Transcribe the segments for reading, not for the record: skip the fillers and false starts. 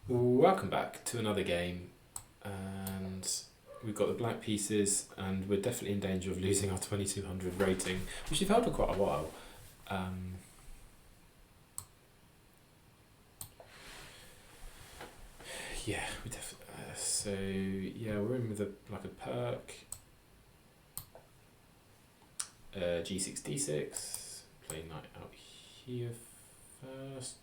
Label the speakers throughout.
Speaker 1: Welcome back to another game, and we've got the black pieces, and we're definitely in danger of losing our 2200 rating, which we've held for quite a while. Yeah, we definitely. So yeah, we're in with a perk. G6 D6. Play knight out here first,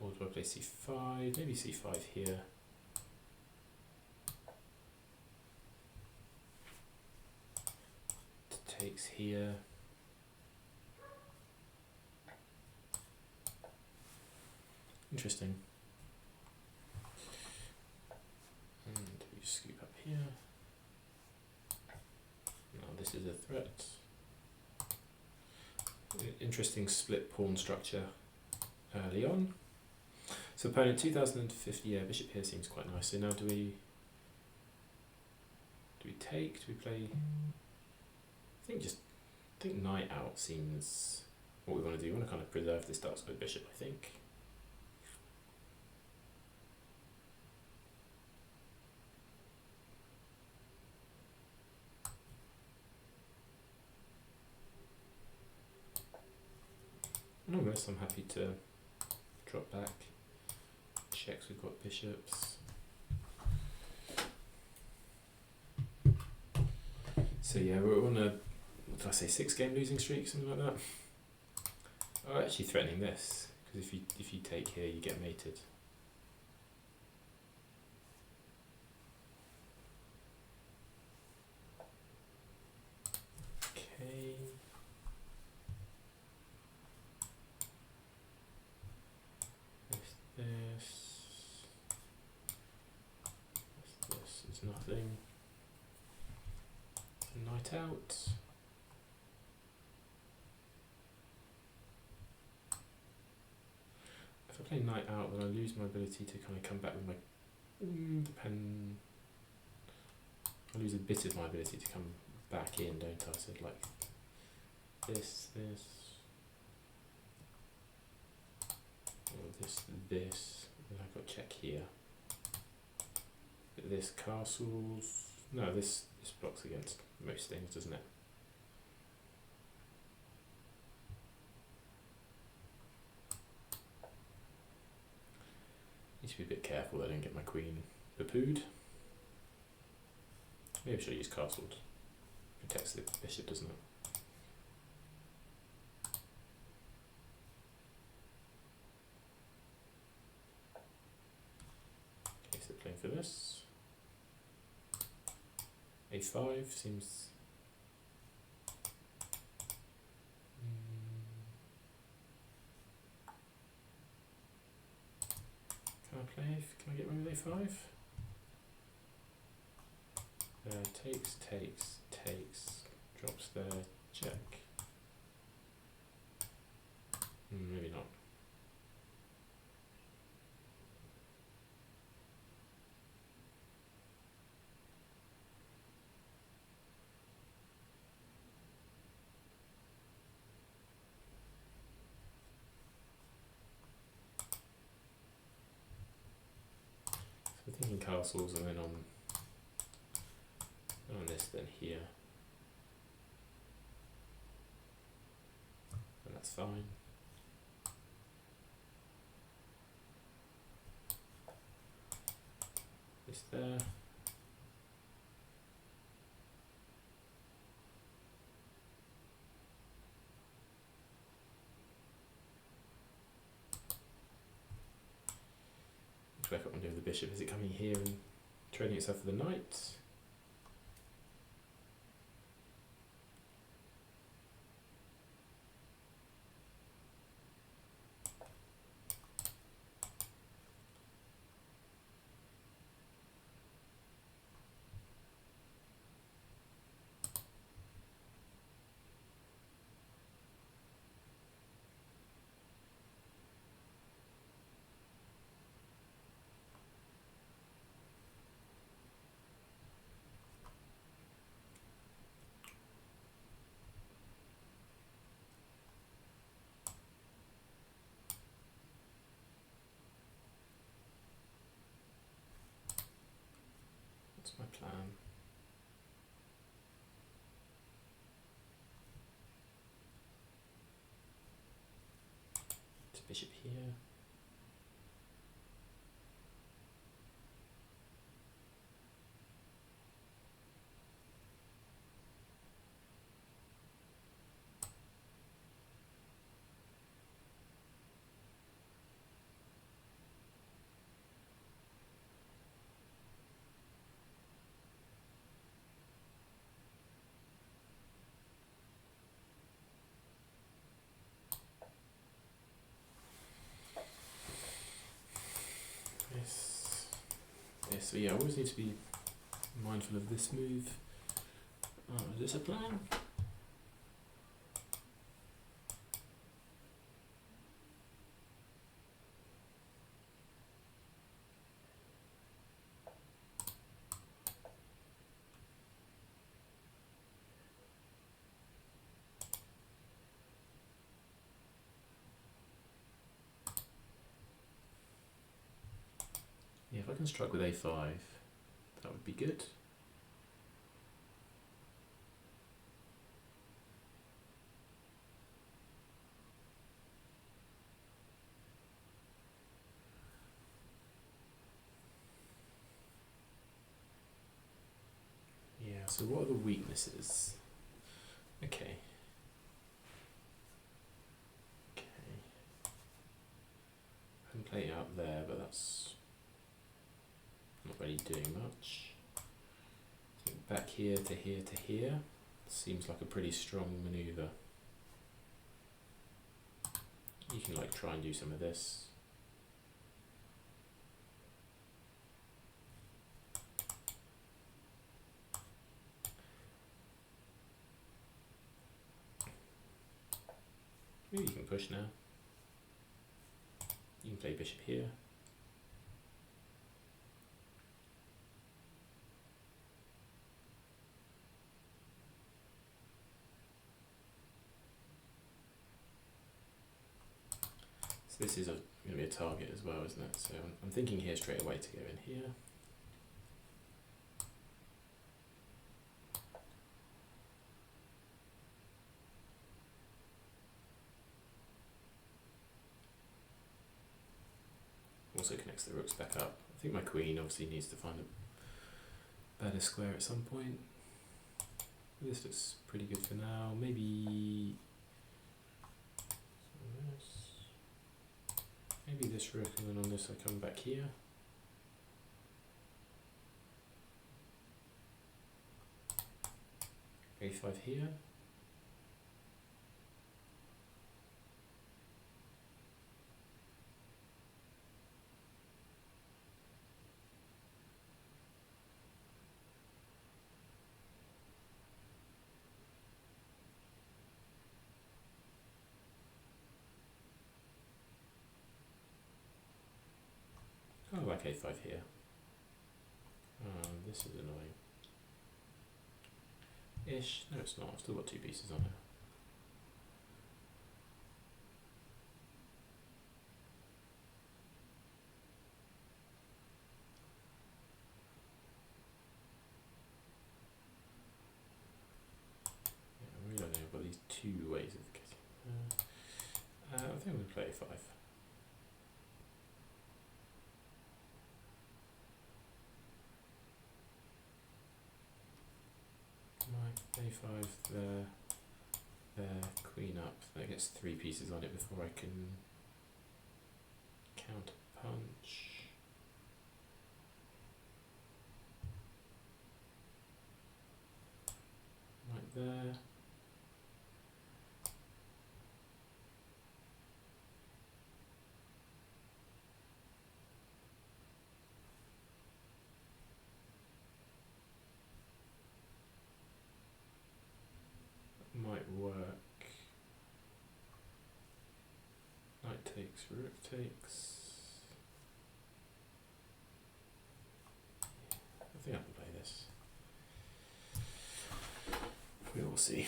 Speaker 1: or do I play C5? Maybe C5 here. Takes here. Interesting. And we scoop up here. Now this is a threat. Interesting split pawn structure early on. So opponent 2050, yeah, bishop here seems quite nice. So now do we take? Do we play? I think knight out seems what we want to do. We want to kind of preserve this dark square bishop, I think. And on this, I'm happy to drop back. Checks, we've got bishops. So yeah, we're on a, what did I say, 6-game losing streak, something like that. Oh, actually threatening this, because if you take here, you get mated. Okay. This is nothing. Knight out. If I play knight out, then I lose my ability to kind of come back with my I lose a bit of my ability to come back in, don't I? So like this, or this, and I've got check here. This castles. No, this blocks against most things, doesn't it? Need to be a bit careful that I don't get my queen poo-pooed. Maybe I should use castled. Protects the bishop, doesn't it? Okay, so playing for this. A5 seems... Can I play? Can I get away with A5? Takes, drops there, check. Maybe not. So we're thinking castles, and then on this, then here. And that's fine. This there. To work out what I'm doing with the bishop. Is it coming here and trading itself for the knight? What's my plan? It's bishop here. So yeah, I always need to be mindful of this move. Is this a plan? Yeah, if I can strike with a5, that would be good. Yeah, so what are the weaknesses? Okay. I can play it out there, but that's not really doing much. I think back here to here to here seems like a pretty strong maneuver. You can like try and do some of this. Maybe you can push now. You can play bishop here. So this is going to be a target as well, isn't it? So I'm thinking here straight away to go in here. Also connects the rooks back up. I think my queen obviously needs to find a better square at some point. This looks pretty good for now. Maybe this rook, and then on this I come back here. A5 here. Kind of like A5 here. This is annoying. Ish. No, it's not. I've still got two pieces on it. Yeah, I really don't know. I've got these two ways of getting. I think I'm going to play A5. A5 there, queen up. That gets three pieces on it before I can counter punch. Right there. Might work. Knight takes, rook takes. I think I can play this. We will see.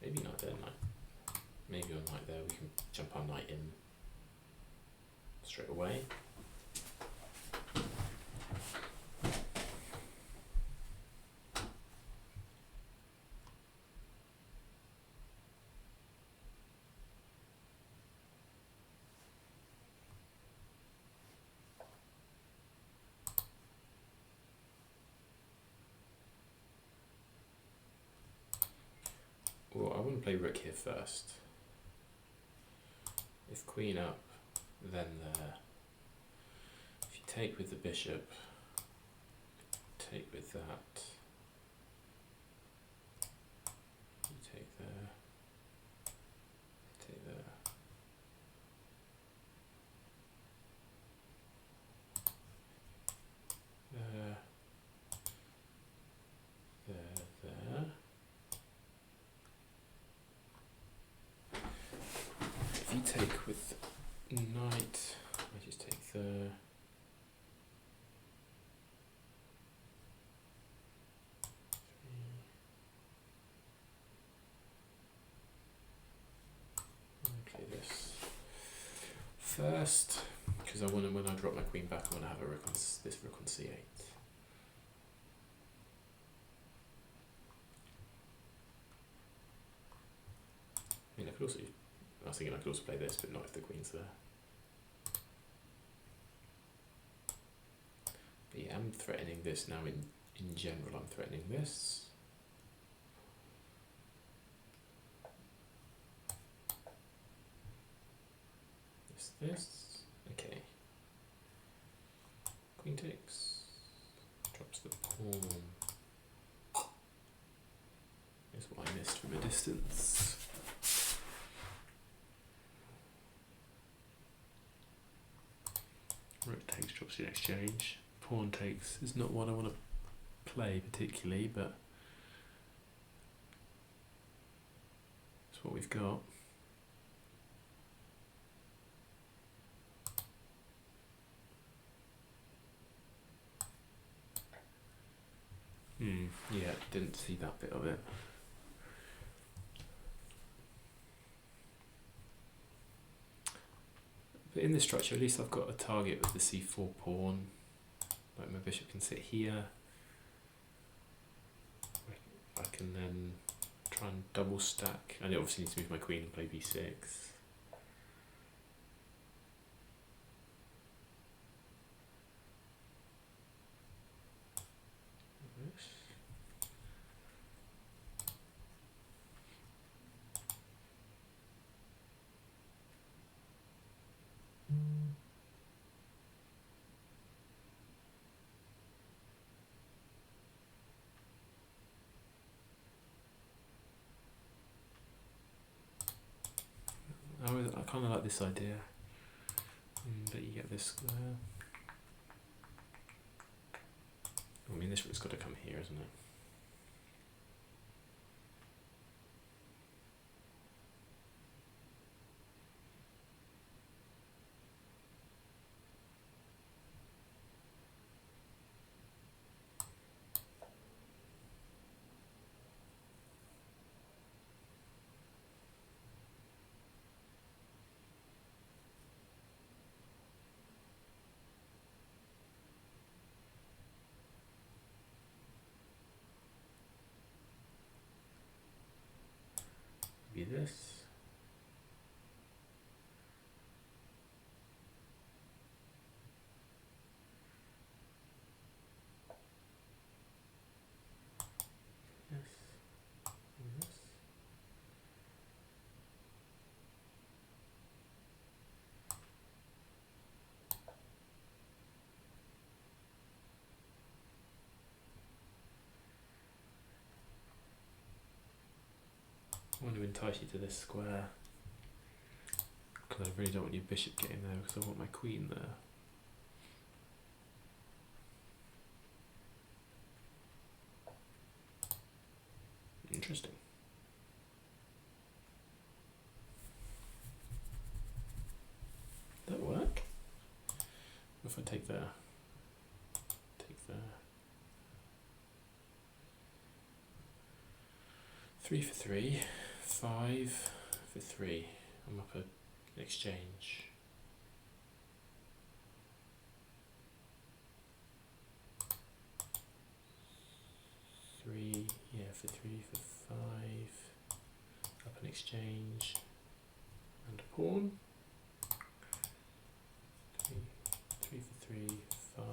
Speaker 1: Maybe not there, knight. maybe on knight there we can jump our knight in straight away. Well, I want to play rook here first. If queen up, then there. If you take with the bishop, take with that. You take there. Take there. There. There. If you take with knight, I just take there. Okay, this first, because I want to, when I drop my queen back, I want to have a rook on this rook on c8. I mean, I could also. I was thinking I could also play this, but not if the queen's there. But yeah, I'm threatening this now. In general, I'm threatening this. This. Okay. Queen takes. Drops the pawn. Here's what I missed from a distance. Rook takes, drops the exchange. Pawn takes is not one I want to play particularly, but it's what we've got. Yeah, didn't see that bit of it. But in this structure, at least I've got a target with the c4 pawn. Like my bishop can sit here. I can then try and double stack. And I obviously need to move my queen and play b6. I kind of like this idea, but you get this square. I mean, this rook's got to come here, isn't it? Be this. Yes. And this. I want to entice you to this square because I really don't want your bishop getting there because I want my queen there. Interesting. That work? If I take there, take there. 3 for 3, 5 for 3. I'm up an exchange. Three, yeah, for 3, for 5. Up an exchange and a pawn. 3, 3 for 3, 5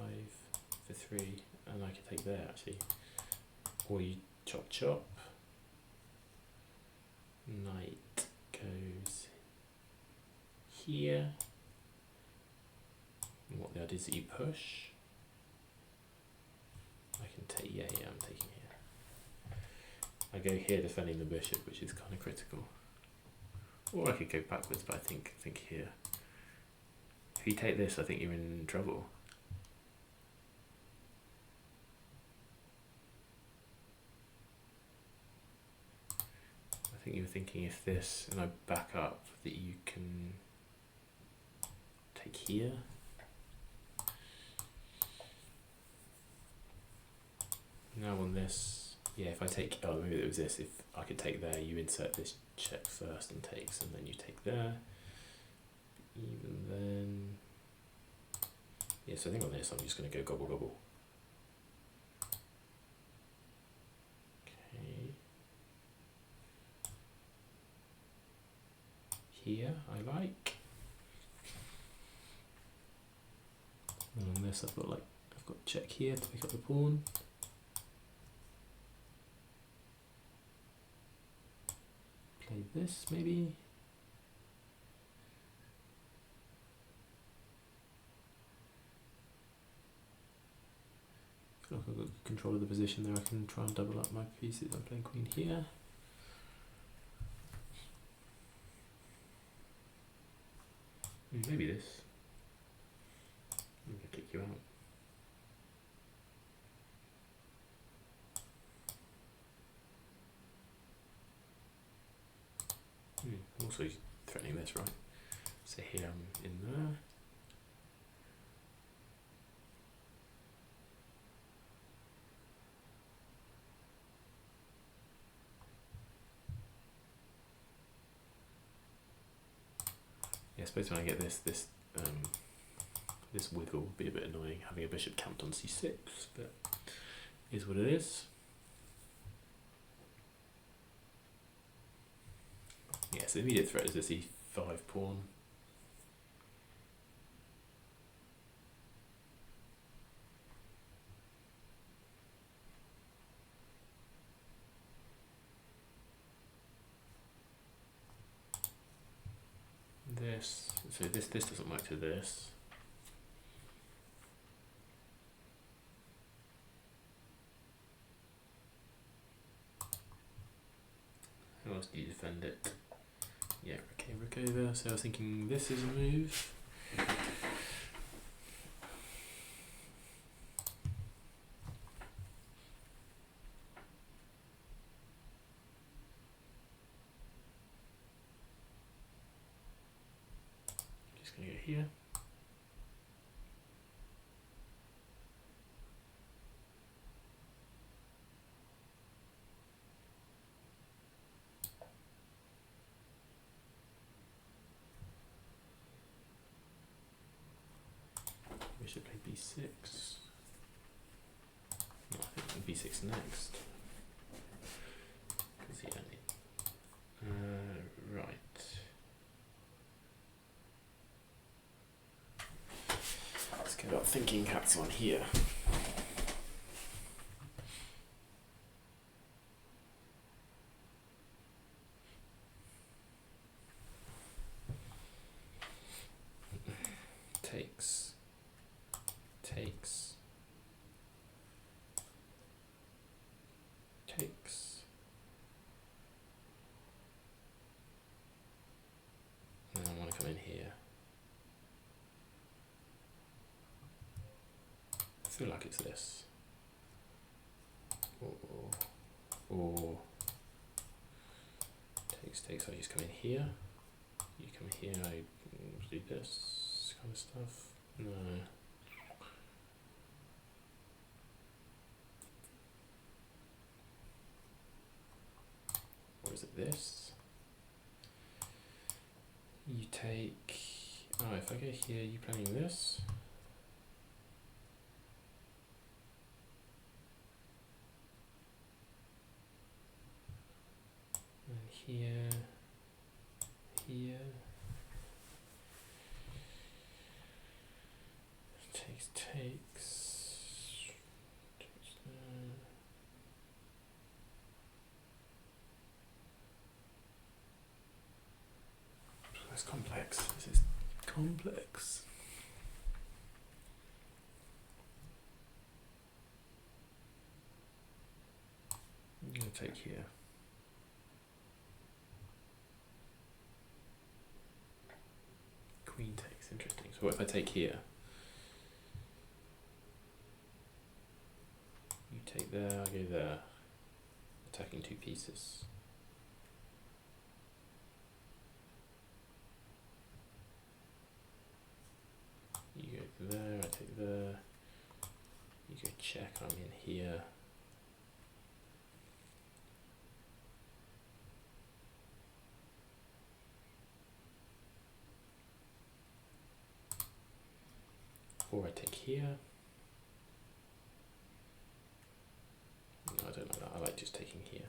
Speaker 1: for 3, and I could take there actually. Or you chop chop. Knight goes here. And what the idea is that you push. I can take, yeah, I'm taking here. I go here defending the bishop, which is kind of critical. Or I could go backwards, but I think here. If you take this, I think you're in trouble. I think you were thinking if this, and I back up, that you can take here. Now on this, yeah, if I take, oh maybe it was this, if I could take there, you insert this check first and takes, and then you take there. Even then, yeah, so I think on this I'm just going to go gobble gobble. Okay. Here, I like. And on this I've got check here to pick up the pawn. Play this maybe. I feel like I've got control of the position there. I can try and double up my pieces. I'm playing queen here. Maybe this. I'm going to kick you out. I'm also threatening this, right? So here I'm in there. Yeah, I suppose when I get this wiggle would be a bit annoying, having a bishop camped on c6, but it is what it is. Yeah, so the immediate threat is this e5 pawn. This, so this doesn't work to this. How else do you defend it? Yeah, okay, rook over. So I was thinking this is a move. Just gonna go here. We should play b6. No, I think b6 next. Right. Let's get our thinking hats on here. Takes. And I want to come in here. I feel like it's this. Or takes, I just come in here. You come here, I do this kind of stuff. No. Or is it this? You take, oh, if I go here, you playing this. And here, here. Takes, that's complex. This is complex. I'm going to take here. Queen takes, interesting. So what if I take here? You take there, I go there. Attacking two pieces. You go there, I take there. You go check, I'm in here. Or I take here. No, I don't like that. I like just taking here.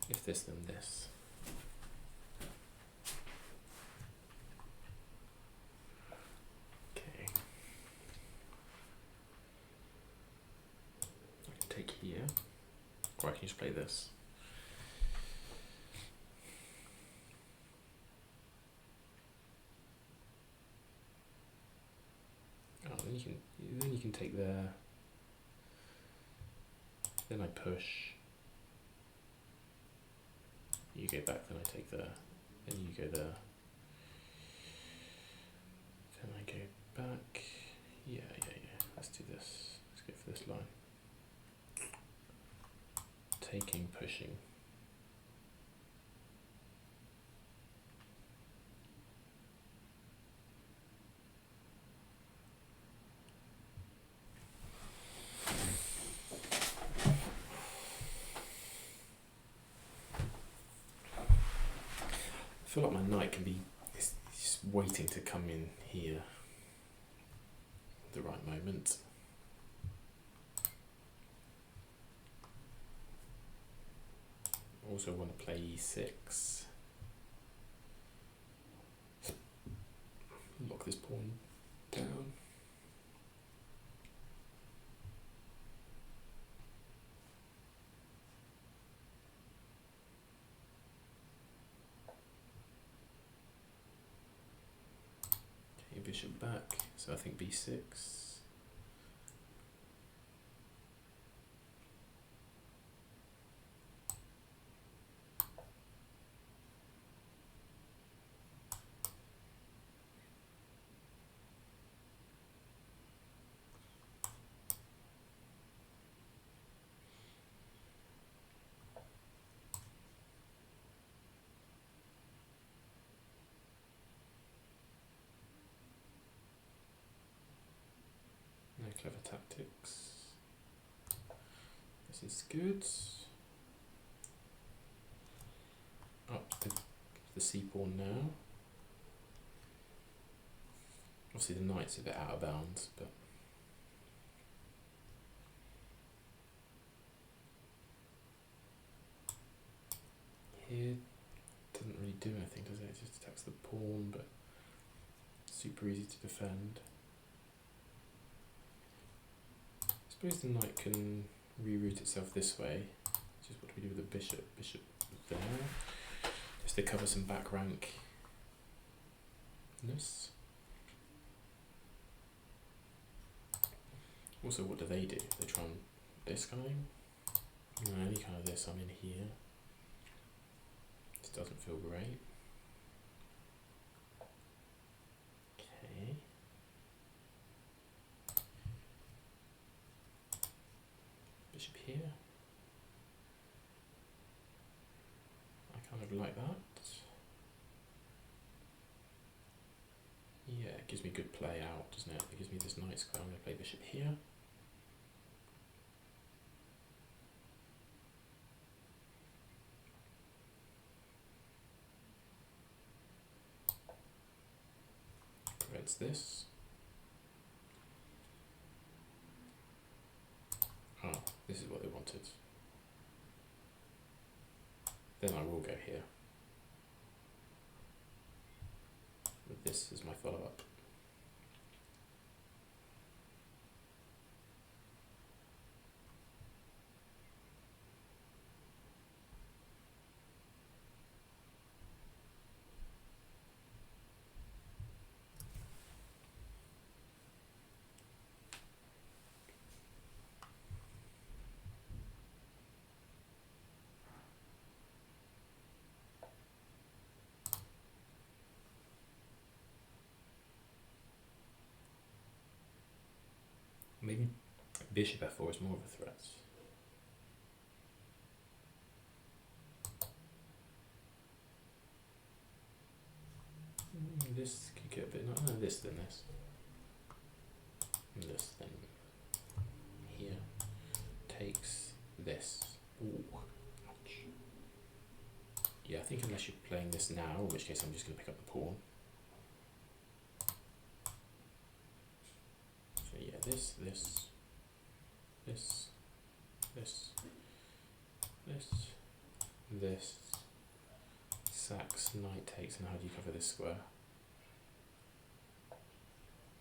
Speaker 1: If this, then this. Okay. I can take here, or I can just play this. Oh, then you can take there. Then I push. You go back, then I take there. Then you go there. Then I go back. Yeah. Let's do this. Let's go for this line. Taking, pushing. I feel like my knight can be just waiting to come in here at the right moment. Also want to play e6. Lock this pawn down. Okay, bishop back, so I think b6. No clever tactics. This is good. Up the c pawn now. Obviously the knight's a bit out of bounds, but here doesn't really do anything, does it? It just attacks the pawn, but super easy to defend. I suppose the knight can reroute itself this way, which is what we do with the bishop. Bishop there, just to cover some back rankness. Also, what do? They try and this guy? No, any kind of this, I'm in here. This doesn't feel great. Okay. bishop here. I kind of like that. Yeah, it gives me good play out, doesn't it? It gives me this knight square. I'm going to play bishop here. Prevents this. Oh, this is what they wanted. Then I will go here. With this as my follow-up. Maybe bishop f4 is more of a threat. This could get a bit, no, this then this. And this then here. Takes this. Ooh, ouch. Yeah, I think unless you're playing this now, in which case I'm just going to pick up the pawn. So yeah, this, this, this, this, this, sacks, knight takes, and how do you cover this square?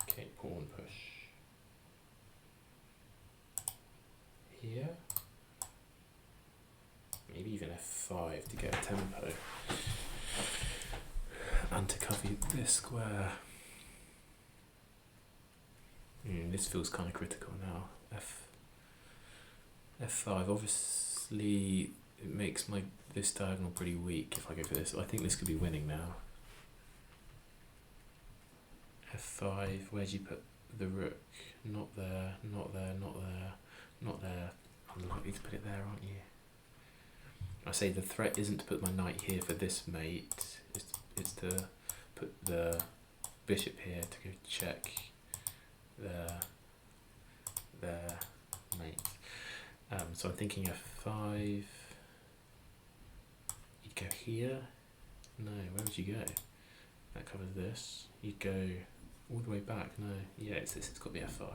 Speaker 1: Okay, pawn push. Here. Maybe even f5 to get a tempo. And to cover this square. This feels kind of critical now. F5, obviously it makes this diagonal pretty weak if I go for this. I think this could be winning now. F5, where do you put the rook? Not there, not there, not there, not there. I'm likely to put it there, aren't you? I say the threat isn't to put my knight here for this mate, it's to put the bishop here to go check their mate. So I'm thinking f5, you'd go here, no, where would you go? That covers this, you'd go all the way back, no, yeah, it's got to be f5.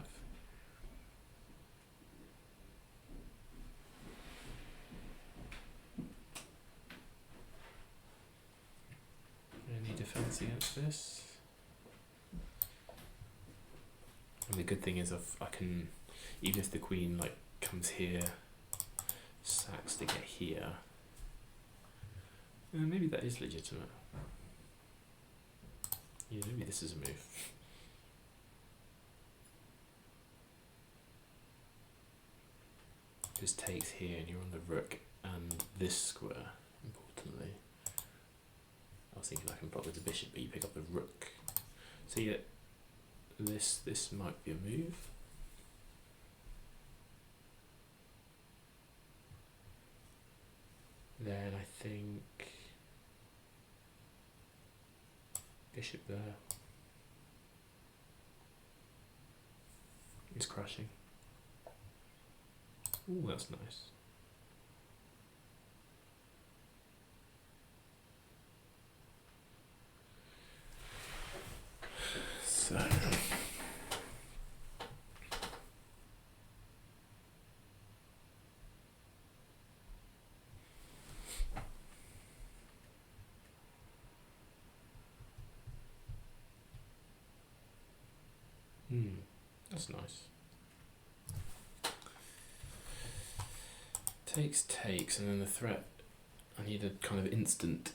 Speaker 1: Any defense against this? And the good thing is I can, even if the queen comes here, sacks to get here. Maybe that is legitimate. Yeah, maybe this is a move. This takes here and you're on the rook and this square, importantly. I was thinking I can block with the bishop, but you pick up the rook. So yeah, this might be a move. Then I think bishop there is crashing. Ooh, that's nice. So that's nice. Takes, and then the threat. I need a kind of instant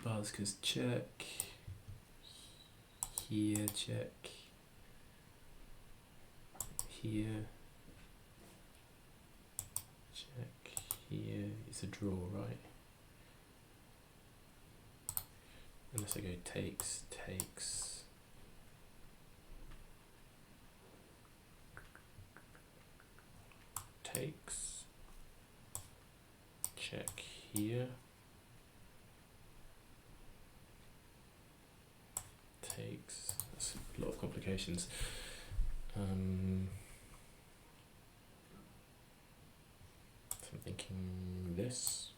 Speaker 1: buzz, because check here, check here, check here. It's a draw, right? Unless I go takes. takes, check here, takes, that's a lot of complications. So I'm thinking this,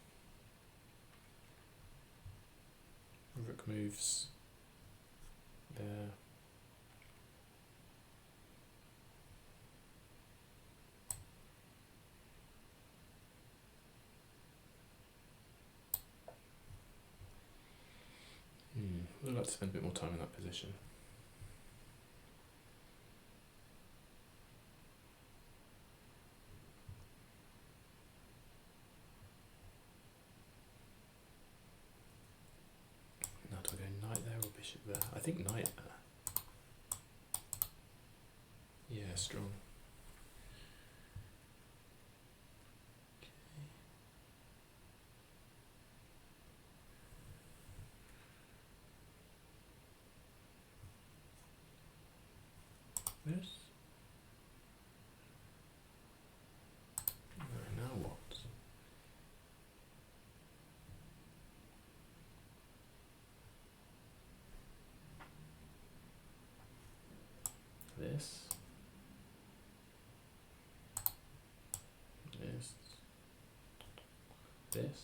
Speaker 1: rook moves there, I'd like to spend a bit more time in that position. Now do I go knight there or bishop there? I think knight there. Yeah, strong. This? No, now what? This? This? This?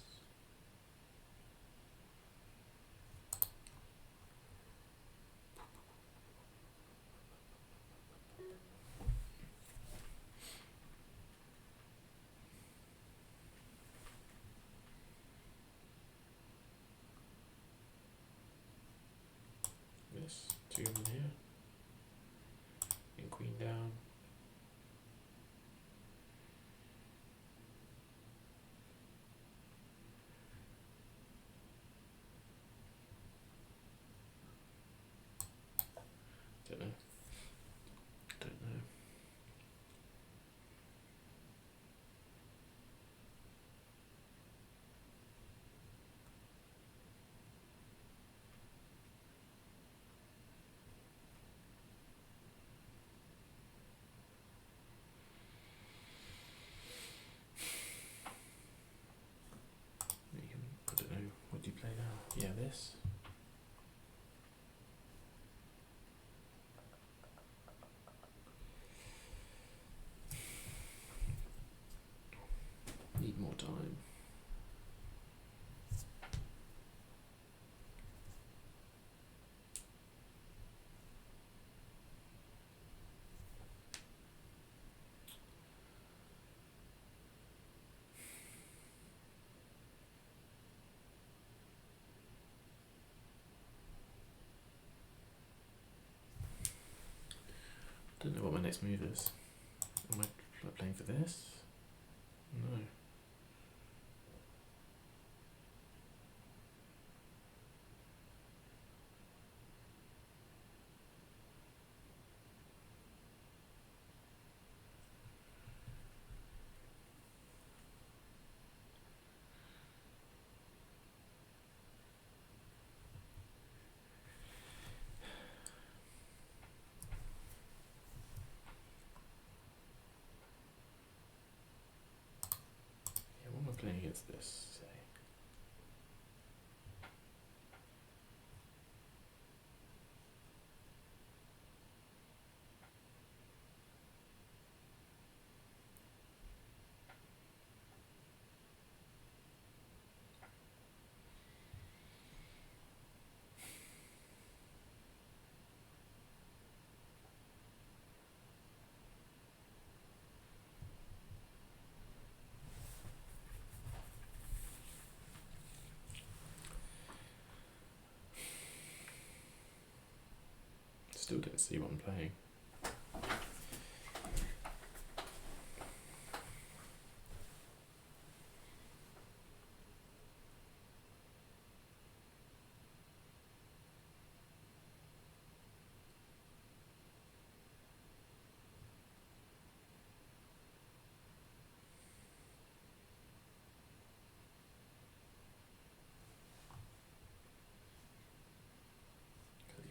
Speaker 1: This? Two in here? And queen down. Don't know. Don't know. I don't know. What do you play now? Yeah, this. Need more time. Don't know what my next move is. Am I playing for this? No. Yeah, what am I playing against this, say? Still don't see what I'm playing.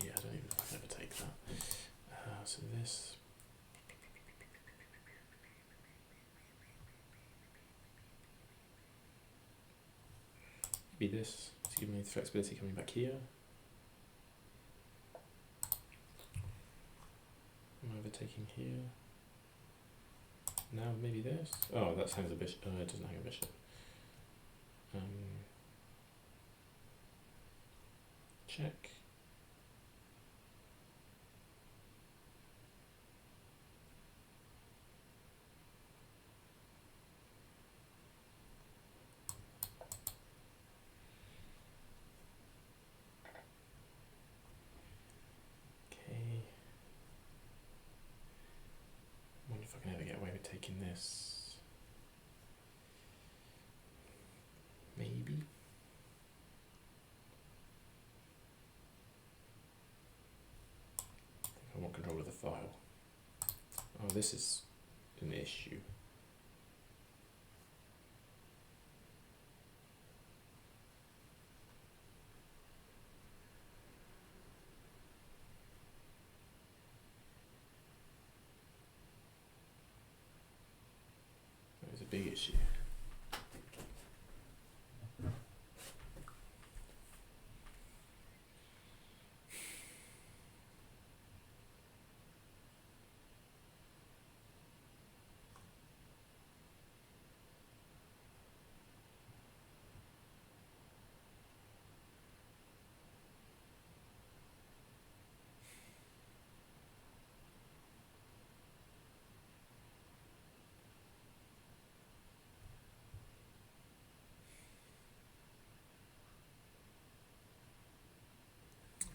Speaker 1: Yeah, I don't even know if I can ever take that. So be this to give me the flexibility coming back here. I'm overtaking here. Now maybe this. Oh, that hangs a bishop. It doesn't hang a bishop. Check. Okay. I wonder if I can ever get away with taking this. Maybe. I want control of the file. Oh, this is an issue. That is a big issue.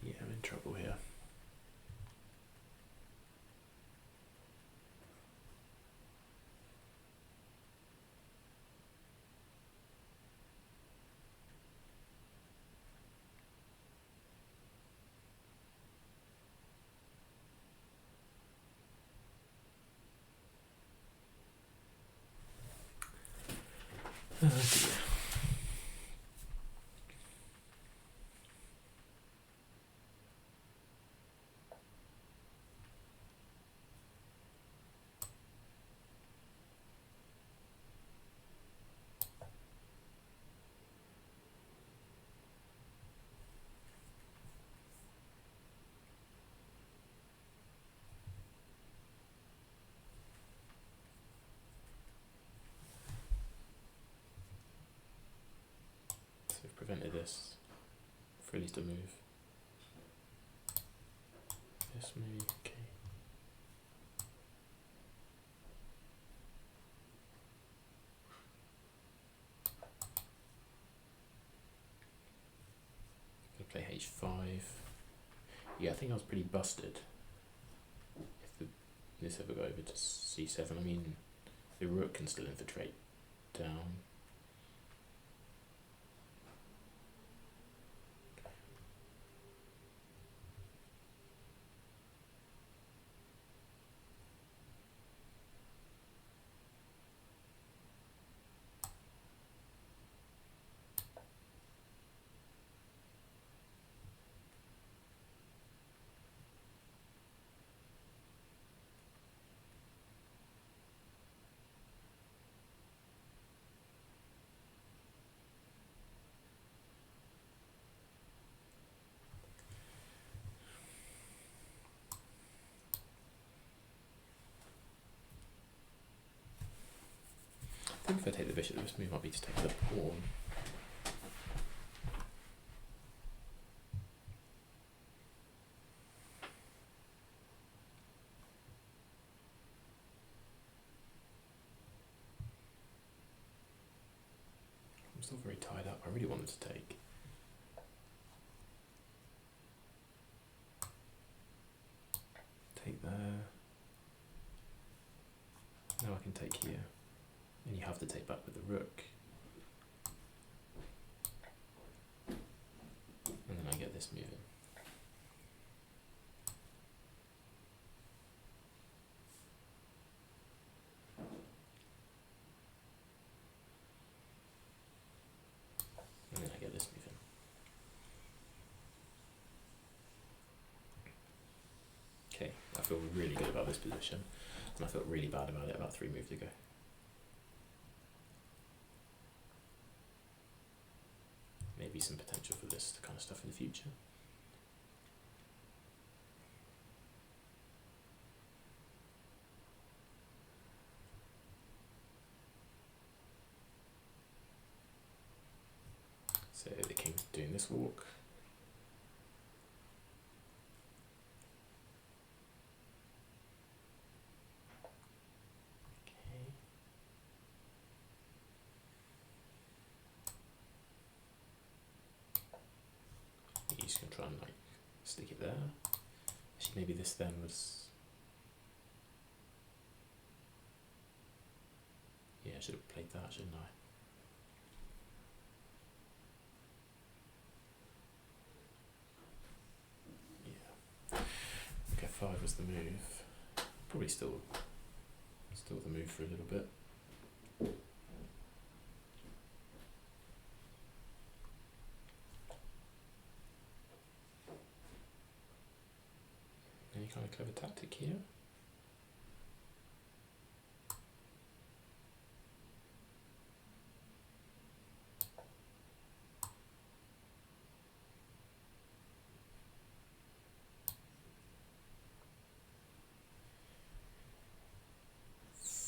Speaker 1: Yeah, I'm in trouble here. Oh dear. So we've prevented this for at least a move. This maybe, okay. Gonna play h5. Yeah, I think I was pretty busted. If this ever got over to c7, I mean, the rook can still infiltrate down. I think if I take the bishop, this move might be to take the pawn. I'm still very tied up. I really wanted to take. Take there. Now I can take here. And you have to take back with the rook. And then I get this moving. And then I get this moving. Okay, I feel really good about this position. And I felt really bad about it about 3 moves ago. be some potential for this kind of stuff in the future. So the king's doing this walk. Okay. He's just going to try and like stick it there. Actually, maybe this then was... Yeah, I should have played that, shouldn't I? F5 was the move. Probably still the move for a little bit. Any kind of clever tactic here?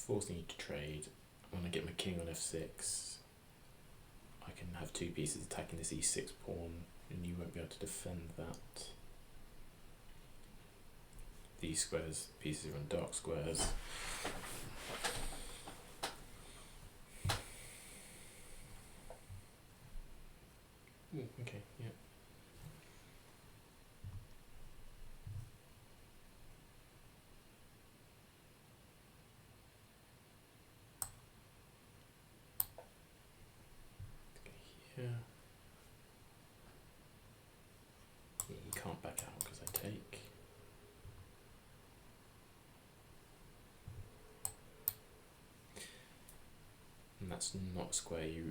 Speaker 1: Forcing you to trade. When I get my king on f6, I can have two pieces attacking this e6 pawn, and you won't be able to defend that. These pieces are on dark squares. Ooh, okay, yeah. Yeah. Yeah, you can't back out because I take. And that's not a square. You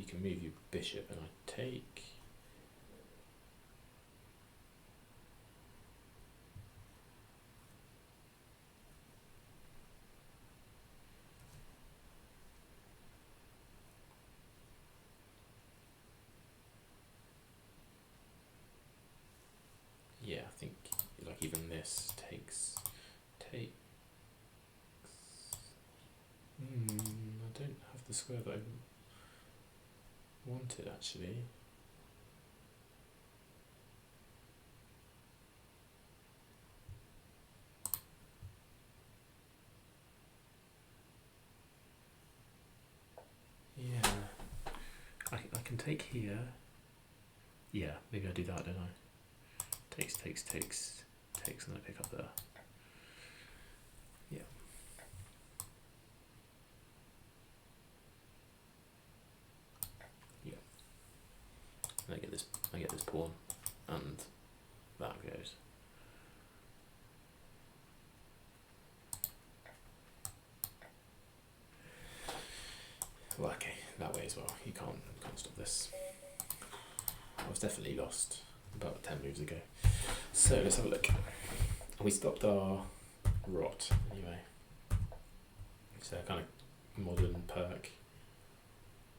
Speaker 1: can move your bishop, and I take. Yeah, I think like even this takes. I don't have the square that I wanted actually. Yeah, I can take here. Yeah, maybe I do that, don't I? Takes, and I pick up there. Yeah. Yeah. And I get this pawn, and that goes. Well, okay, that way as well. You can't stop this. I was definitely lost about 10 moves ago. So let's have a look. We stopped our rot anyway. So kind of modern perk.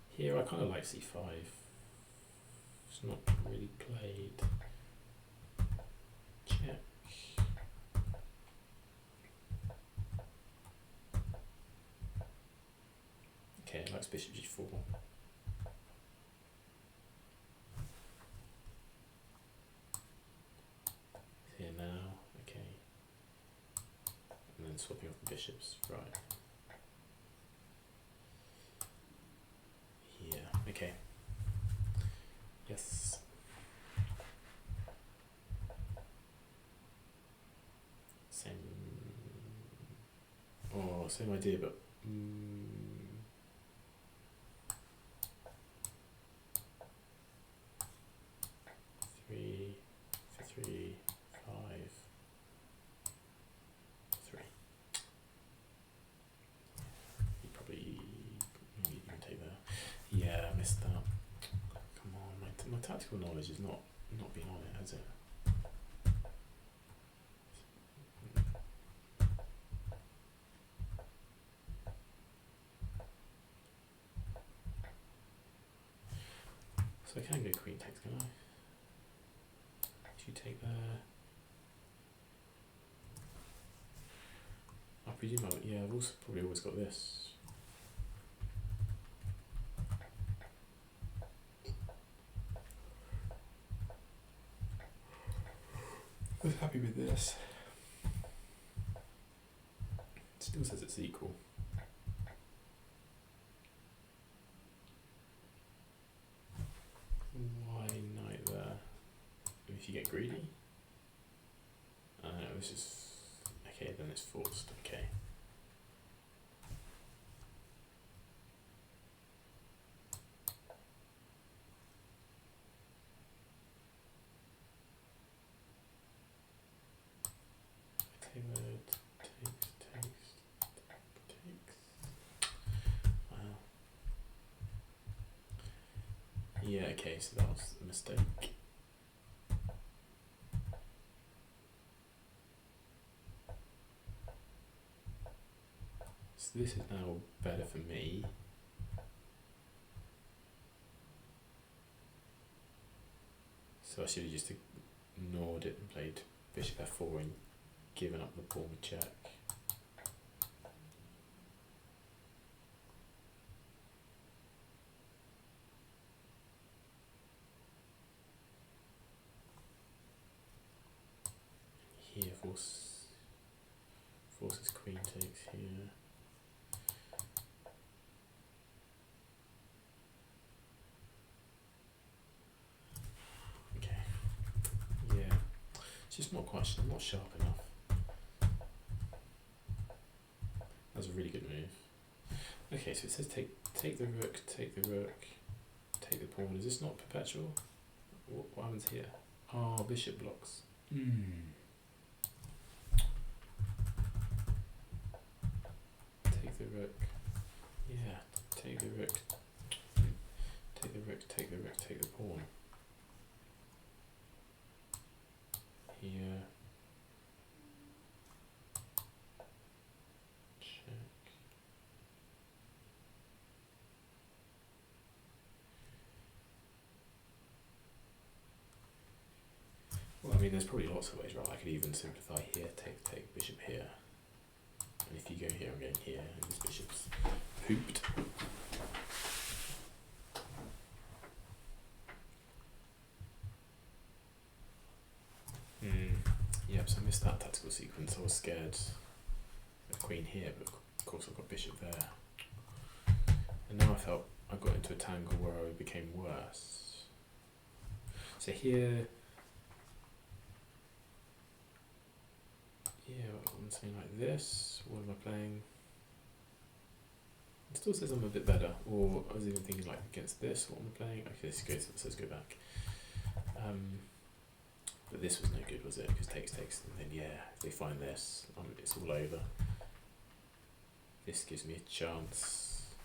Speaker 1: Here I kind of like c5. It's not really played. Check. Okay, I like bishop g4. Here now, okay. And then swapping off the bishops, right. Yeah, okay. Yes. Same idea, but three, 3, 5, 3. You probably maybe you can take that. Yeah, I missed that. Come on, my tactical knowledge has not been on it, has it? So I can go queen takes, can I? Do you take there? I presume yeah, I've also probably always got this. I was happy with this. It still says it's equal. Why knight there? If you get greedy? This is... Okay, then it's forced. Okay. Takes. Wow. Yeah, okay, so that was a mistake. So this is now better for me. So I should have just ignored it and played bishop f4 and given up the pawn check. Here forces queen takes here. Okay. Yeah. It's just not quite I'm not sharp enough. That's a really good move. Okay, so it says take the rook, take the pawn. Is this not perpetual? What happens here? Oh, bishop blocks. Take the rook. Yeah, take the rook. Take the rook, take the rook, take the pawn. Here. Check. Well, I mean, there's probably lots of ways, right? I could even simplify here, take bishop here. And if you go here, I'm going here, and this bishop's pooped. Yep, so I missed that tactical sequence. I was scared of queen here, but of course I've got bishop there. And now I felt I got into a tangle where I became worse. So here, yeah, I'm saying like this. What am I playing? It still says I'm a bit better, or I was even thinking like against this. What am I playing? Okay, this goes. It says go back. But this was no good, was it? Because takes, and then yeah, if they find this, it's all over. This gives me a chance.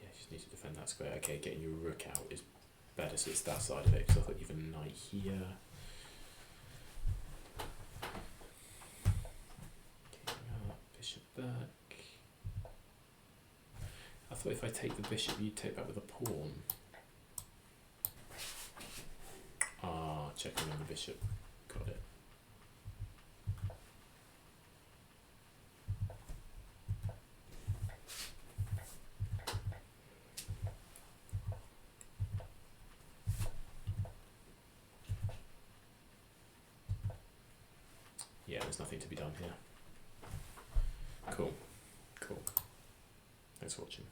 Speaker 1: Yeah, just need to defend that square. Okay, getting your rook out is better, so it's that side of it. Because I thought even knight here. Bishop back. I thought if I take the bishop, you'd take back with a pawn. Ah, checking on the bishop. Got it. Yeah, there's nothing to be done here. Cool. Thanks for watching.